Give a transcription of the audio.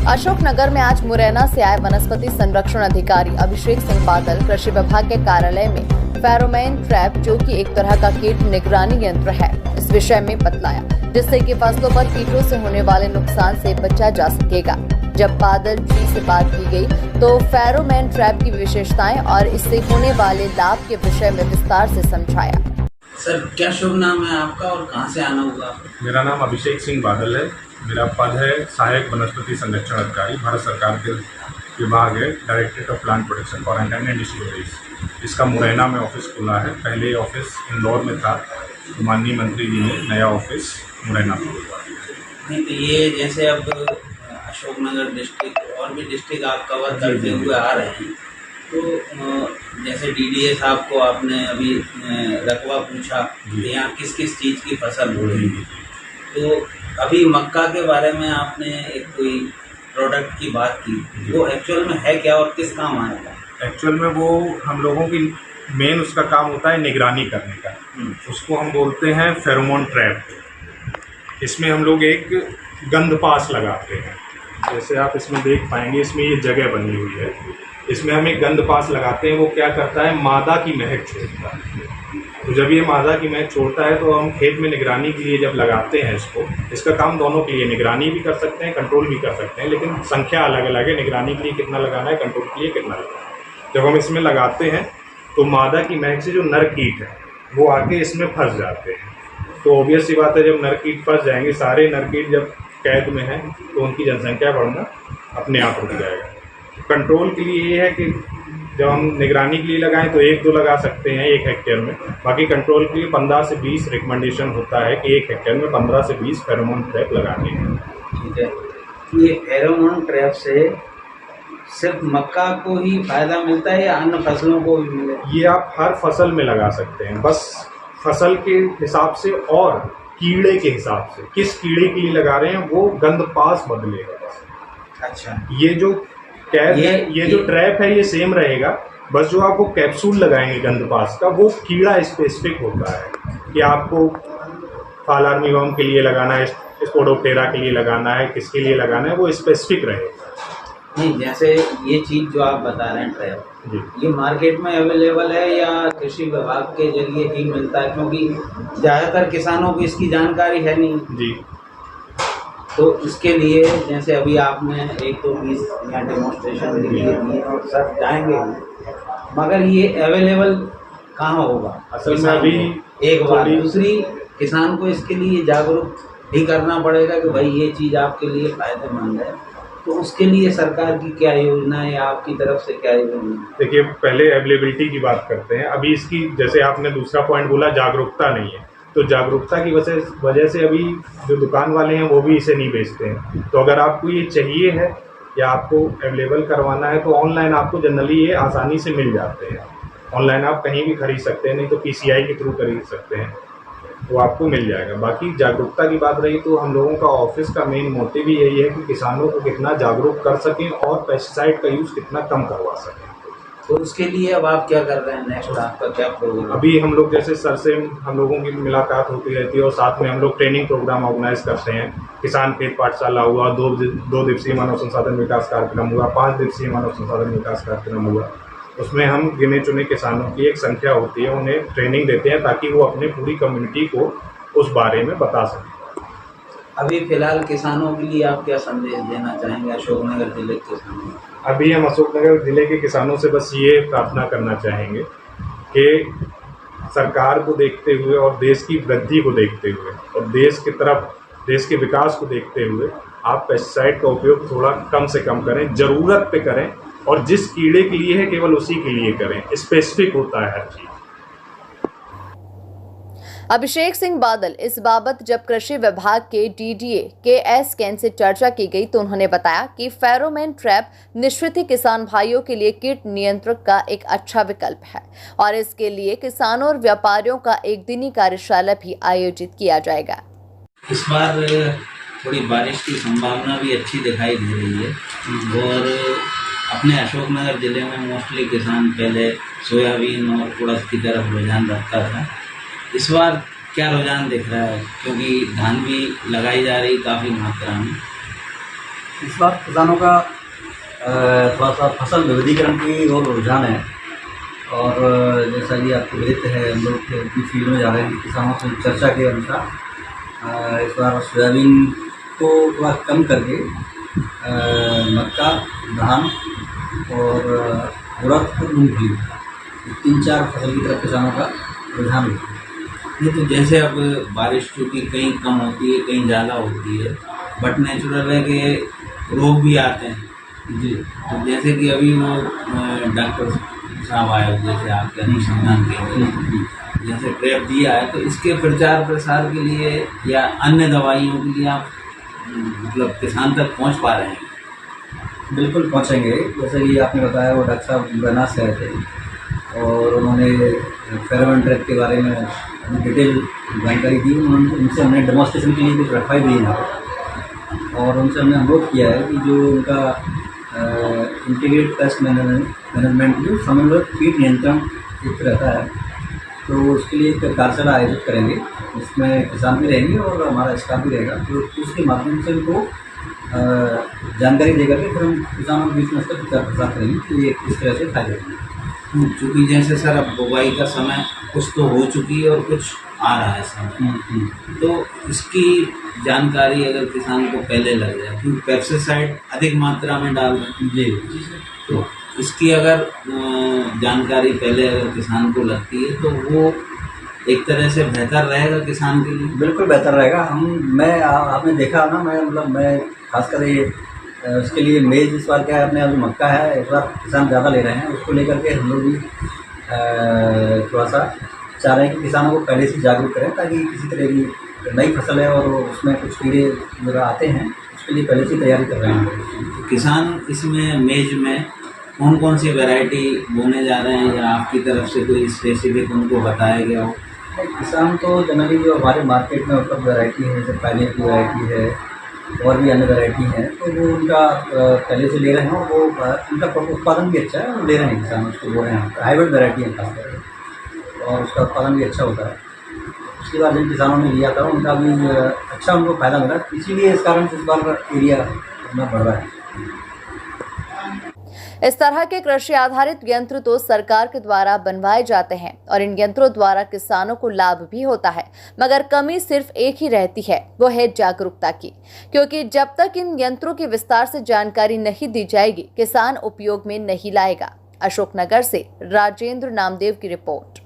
अशोकनगर में आज मुरैना से आए वनस्पति संरक्षण अधिकारी अभिषेक सिंह बादल कृषि विभाग के कार्यालय में फेरोमोन ट्रैप, जो कि एक तरह का कीट निगरानी यंत्र है, इस विषय में बतलाया, जिससे कि फसलों पर कीटों से होने वाले नुकसान से बचा जा सकेगा। जब बादल जी से बात की गई तो फेरोमोन ट्रैप की विशेषताएं और इससे होने वाले लाभ के विषय में विस्तार से समझाया। सर, क्या शुभ नाम है आपका और कहां से आना हुआ? मेरा नाम अभिषेक सिंह बादल है। मेरा पद है सहायक वनस्पति संरक्षण अधिकारी, भारत सरकार के विभाग है directorate of plant protection, quarantine and storage. इसका मुरैना में ऑफिस खुला है। पहले ऑफिस इंदौर में था, तो माननीय मंत्री जी ने नया ऑफिस मुरैना में खुलवा दिया। नहीं, तो ये जैसे अब अशोकनगर डिस्ट्रिक्ट और भी डिस्ट्रिक्ट आप कवर करते हुए आ रहे हैं, तो जैसे डीडीए साहब को आपने अभी रकबा पूछा कि यहाँ किस किस चीज़ की फसल हो रही है, तो अभी मक्का के बारे में आपने एक कोई प्रोडक्ट की बात की, वो एक्चुअल में है क्या और किस काम आएगा? एक्चुअल में वो हम लोगों की मेन उसका काम होता है निगरानी करने का। उसको हम बोलते हैं फेरोमोन ट्रैप। इसमें हम लोग एक गंध पास लगाते हैं, जैसे आप इसमें देख पाएंगे, इसमें ये जगह बनी हुई है। इसमें हम एक गंध पास लगाते हैं। वो क्या करता है, मादा की महक छोड़ता है। तो जब ये मादा की महक छोड़ता है तो हम खेत में निगरानी के लिए जब लगाते हैं इसको, इसका काम दोनों के लिए, निगरानी भी कर सकते हैं, कंट्रोल भी कर सकते हैं, लेकिन संख्या अलग अलग है। निगरानी के लिए कितना लगाना है, कंट्रोल के लिए कितना लगाना है। जब हम इसमें लगाते हैं तो मादा की महक से जो नर कीट है वो आके इसमें फंस जाते हैं। तो ऑब्वियस सी बात है, जब नर कीट फंस जाएंगे, सारे नर कीट जब कैद में हैं, तो उनकी जनसंख्या बढ़ना अपने आप रुक जाएगा। कंट्रोल के लिए ये है कि जब हम निगरानी के लिए लगाएं तो 1-2 लगा सकते हैं 1 हेक्टेयर में। बाकी कंट्रोल के लिए 15 से 20 रिकमेंडेशन होता है कि 1 हेक्टेयर में 15 से 20 फेरोमोन ट्रैप लगाने हैं। ठीक है, ये फेरोमोन ट्रैप से सिर्फ मक्का को ही फायदा मिलता है या अन्य फसलों को भी मिलेगा? ये आप हर फसल में लगा सकते हैं, बस फसल के हिसाब से और कीड़े के हिसाब से, किस कीड़े के लिए लगा रहे हैं वो गंध पास बदलेगा बस। अच्छा, ये जो कैद है, ये जो ट्रैप है, ये सेम रहेगा, बस जो आपको कैप्सूल लगाएंगे गंध पास का, वो कीड़ा स्पेसिफिक होता है कि आपको फाल आर्मीवर्म के लिए लगाना है, स्पोडोप्टेरा के लिए लगाना है, किसके लिए लगाना है, वो स्पेसिफिक रहेगा। नहीं, जैसे ये चीज़ जो आप बता रहे हैं ट्रैप, ये मार्केट में अवेलेबल है या कृषि विभाग के जरिए ही मिलता है? क्योंकि ज़्यादातर किसानों को इसकी जानकारी है नहीं जी। तो इसके लिए जैसे अभी आपने एक तो 20 या डेमोन्स्ट्रेशन दिए और सब जाएंगे, मगर ये अवेलेबल कहाँ होगा? असल में अभी एक बात, दूसरी, किसान को इसके लिए जागरूक भी करना पड़ेगा कि भाई ये चीज़ आपके लिए फ़ायदेमंद है, तो उसके लिए सरकार की क्या योजना है या आपकी तरफ से क्या योजना है? देखिए, पहले अवेलेबिलिटी की बात करते हैं। अभी इसकी, जैसे आपने दूसरा पॉइंट बोला, जागरूकता नहीं है, तो जागरूकता की वजह से अभी जो दुकान वाले हैं वो भी इसे नहीं बेचते हैं। तो अगर आपको ये चाहिए है या आपको अवेलेबल करवाना है तो ऑनलाइन आपको जनरली ये आसानी से मिल जाते हैं। ऑनलाइन आप कहीं भी खरीद सकते हैं, नहीं तो PCI के थ्रू खरीद सकते हैं, तो आपको मिल जाएगा। बाकी जागरूकता की बात रही तो हम लोगों का ऑफिस का मेन मोटिव ही यही है कि किसानों को कितना जागरूक कर सकें और पेस्टिसाइड का यूज़ कितना कम करवा सकें। तो उसके लिए अब आप क्या कर रहे हैं? नेक्स्ट आपका क्या प्रोग्राम? अभी हम लोग, जैसे सर से हम लोगों की मुलाकात होती रहती है और साथ में हम लोग ट्रेनिंग प्रोग्राम ऑर्गेनाइज करते हैं। किसान खेत पाठशाला हुआ, 2 दिवसीय मानव संसाधन विकास कार्यक्रम हुआ, 5 दिवसीय मानव संसाधन विकास कार्यक्रम हुआ। उसमें हम गिने चुने किसानों की एक संख्या होती है, उन्हें ट्रेनिंग देते हैं ताकि वो अपने पूरी कम्युनिटी को उस बारे में बता सकें। अभी फिलहाल किसानों के लिए आप क्या संदेश देना चाहेंगे, अशोकनगर जिले के किसानों? अभी हम अशोकनगर ज़िले के किसानों से बस ये प्रार्थना करना चाहेंगे कि सरकार को देखते हुए और देश की वृद्धि को देखते हुए और देश के विकास को देखते हुए आप पेस्टिसाइड का उपयोग थोड़ा कम से कम करें, ज़रूरत पे करें, और जिस कीड़े के लिए है केवल उसी के लिए करें। स्पेसिफिक होता है हर चीज़। अभिषेक सिंह बादल इस बाबत जब कृषि विभाग के DDA KS कैन से चर्चा की गई तो उन्होंने बताया कि फेरोमोन ट्रैप निश्चित ही किसान भाइयों के लिए कीट नियंत्रक का एक अच्छा विकल्प है और इसके लिए किसानों और व्यापारियों का एक दिनी कार्यशाला भी आयोजित किया जाएगा। इस बार थोड़ी बारिश की संभावना भी अच्छी दिखाई दे रही है और अपने अशोकनगर जिले में मोस्टली किसान पहले सोयाबीन और उड़द की तरफ रुझान रखता था। इस बार क्या रुझान दिख रहा है, क्योंकि धान भी लगाई जा रही काफ़ी मात्रा में? इस बार किसानों का थोड़ा सा फसल विविधीकरण की ओर रुझान है और जैसा कि आपको विदित है, हम लोग अपनी फील्ड में जा रहे हैं। किसानों से चर्चा के अनुसार इस बार सोयाबीन को थोड़ा कम करके मक्का, धान और उड़द और मूंगफली 3-4 फसल की तरफ किसानों का रुझान है। नहीं तो जैसे अब बारिश चूँकि कहीं कम होती है, कहीं ज़्यादा होती है, बट नेचुरल है कि रोग भी आते हैं जी। तो जैसे कि अभी वो डॉक्टर साहब आए, जैसे आपके अनुसंधान के लिए जैसे ट्रैप दिया है, तो इसके प्रचार प्रसार के लिए या अन्य दवाइयों के लिए आप मतलब किसान तक पहुंच पा रहे हैं? बिल्कुल पहुंचेंगे। जैसे कि आपने बताया, वो डॉक्टर साहब बनास से आए थे और उन्होंने फेरोमोन ट्रैप के बारे में डिटेल जानकारी दी। उनसे हमने डेमोन्स्ट्रेशन के लिए कुछ रखवाई भी है और उनसे हमने अनुरोध किया है कि जो उनका इंटीग्रेटेड पेस्ट मैनेजमेंट जो समन्वय कीट नियंत्रण युक्त रहता है, तो उसके लिए एक कार्यशाला आयोजित करेंगे। इसमें किसान भी रहेंगे और हमारा स्टाफ भी रहेगा, तो उसके माध्यम से उनको जानकारी देकर के फिर हम किसानों के बीच में उसका प्रचार प्रसार करेंगे कि ये किस तरह से फायदे होंगे। चूँकि जैसे सर अब बुवाई का समय कुछ तो हो चुकी है और कुछ आ रहा है समय, तो इसकी जानकारी अगर किसान को पहले लग जाए, क्योंकि पेस्टिसाइड अधिक मात्रा में डाल रहे हैं जी, तो इसकी अगर जानकारी पहले अगर किसान को लगती है तो वो एक तरह से बेहतर रहेगा किसान के लिए। बिल्कुल बेहतर रहेगा। आपने देखा ना, मैं खासकर ये उसके लिए मेज इस बार क्या है, अपने अभी मक्का है, इस बार किसान ज़्यादा ले रहे हैं, उसको लेकर के हम लोग भी थोड़ा सा चाह रहे हैं कि किसानों को पहले से जागरूक करें, ताकि किसी तरह की नई फसल है और उसमें कुछ कीड़े वगैरह आते हैं, उसके लिए पहले से तैयारी कर रहे हैं। किसान इसमें मेज में कौन कौन सी वैरायटी बोने जा रहे हैं, या आपकी तरफ से कोई स्पेसिफिक उनको बताया गया हो? किसान तो जनरली जो हमारे मार्केट में उपलब्ध वैरायटी है, जैसे पहले की वैरायटी है और भी अन्य वैरायटी हैं, तो वो उनका पहले से ले रहे हैं और वो उनका उत्पादन भी अच्छा है, वो ले रहे हैं किसान, उसको बोल रहे हैं। हाइब्रिड वैरायटी है खासकर, और उसका उत्पादन भी अच्छा होता है। उसके बाद जिन किसानों ने लिया था उनका भी अच्छा उनको फ़ायदा मिला, इसीलिए इस कारण से इस बार एरिया अपना बढ़ रहा है। इस तरह के कृषि आधारित यंत्र तो सरकार के द्वारा बनवाए जाते हैं और इन यंत्रों द्वारा किसानों को लाभ भी होता है, मगर कमी सिर्फ एक ही रहती है, वो है जागरूकता की। क्योंकि जब तक इन यंत्रों की विस्तार से जानकारी नहीं दी जाएगी, किसान उपयोग में नहीं लाएगा। अशोकनगर से राजेंद्र नामदेव की रिपोर्ट।